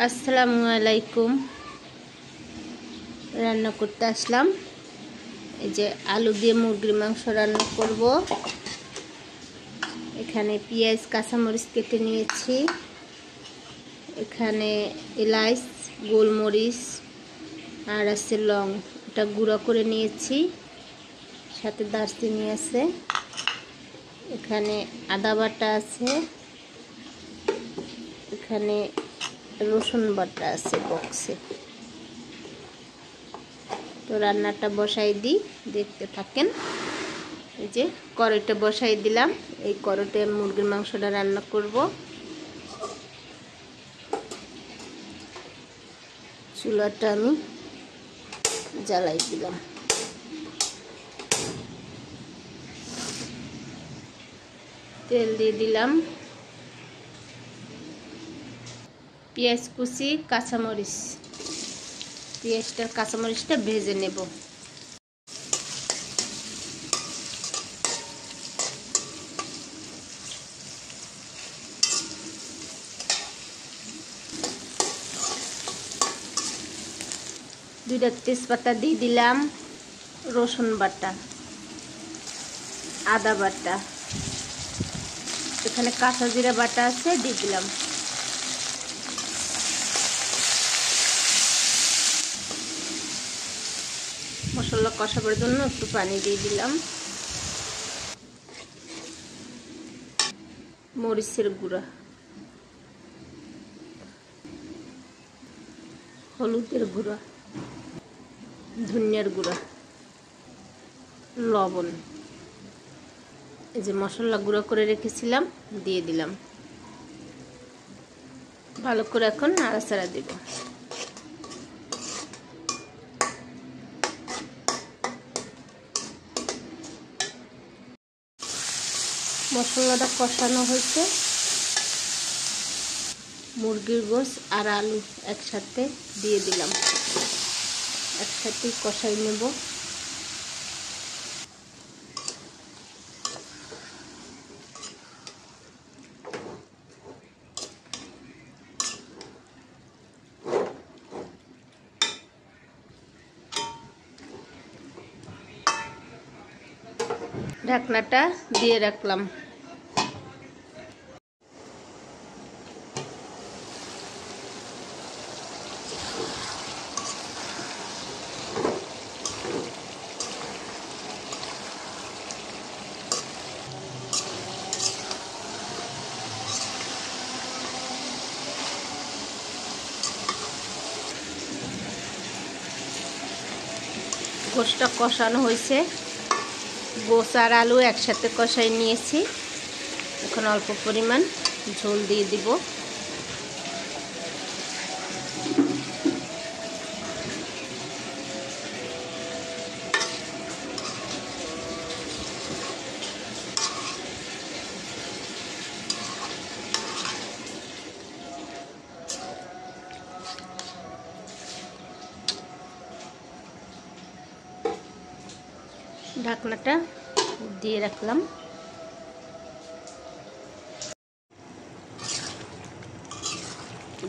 আসসালামু আলাইকুম। রান্না করতে আসলাম। এই যে আলু দিয়ে মুরগির মাংস রান্না করব। এখানে পেঁয়াজ কাঁচামরিচ কেটে নিয়েছি। এখানে এলাচ, গোলমরিচ আর আছে লং, এটা গুঁড়ো করে নিয়েছি। সাথে দারচিনি আছে। এখানে আদা বাটা আছে। এখানে রসুন বাটা আছে বক্সে। তো রান্নাটা বসাই দিই, দেখতে থাকেন। এই যে কড়াইটা বসাই দিলাম। এই কড়াইতে মুরগির মাংসটা রান্না করব। চুলাটা আমি জ্বালাই দিলাম। তেল দিয়ে দিলাম। পেঁয়াজ কুচি, কাঁচামরিচ, পেঁয়াজটা কাঁচামরিচটা ভেজে নেব। দুইটা তেজপাতা দিয়ে দিলাম। রসুন বাটা, আদা বাটা, এখানে কাঁচা জিরা বাটা আছে, দিয়ে দিলাম। মশলা কষাবার জন্য একটু পানি দিয়ে দিলাম। মরিচের গুঁড়া, হলুদের গুঁড়া, ধনিয়ার গুঁড়া, লবণ, এই যে মশলা গুঁড়ো করে রেখেছিলাম দিয়ে দিলাম। ভালো করে এখন নাড়াচাড়া দেব। মশলাটা কষানো হয়েছে। মুরগির গোশ আর আলু একসাথে দিয়ে দিলাম। একসাথে কষাই নেব। ঢাকনাটা দিয়ে রাখলাম। গোশটা কষানো হয়েছে। গোশ আর আলু একসাথে কষাই নিয়েছি। এখন অল্প পরিমাণ ঝোল দিয়ে দিব। ঢাকনাটা দিয়ে রাখলাম।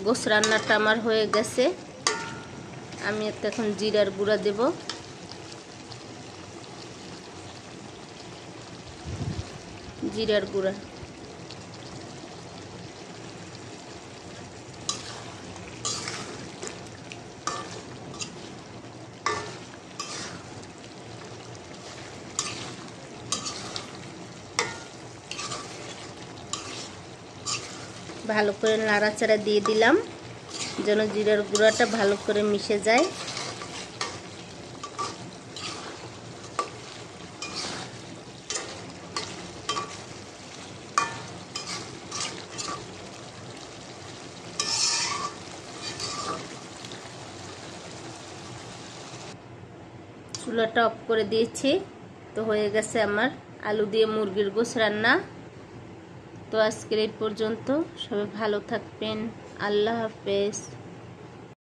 গোশ রান্নাটা আমার হয়ে গেছে। আমি এখন জিরার গুঁড়া দেব। জিরার গুঁড়া, ভালো করে নাড়াচাড়া দিয়ে দিলাম যেন জিরার গুঁড়াটা ভালো করে মিশে যায়। চুলাটা অফ করে দিয়েছি। তো হয়ে গেছে আমার আলু দিয়ে মুরগির গোশ রান্না। তো আজকের এই পর্যন্ত। সবাই ভালো থাকবেন। আল্লাহ হাফেজ।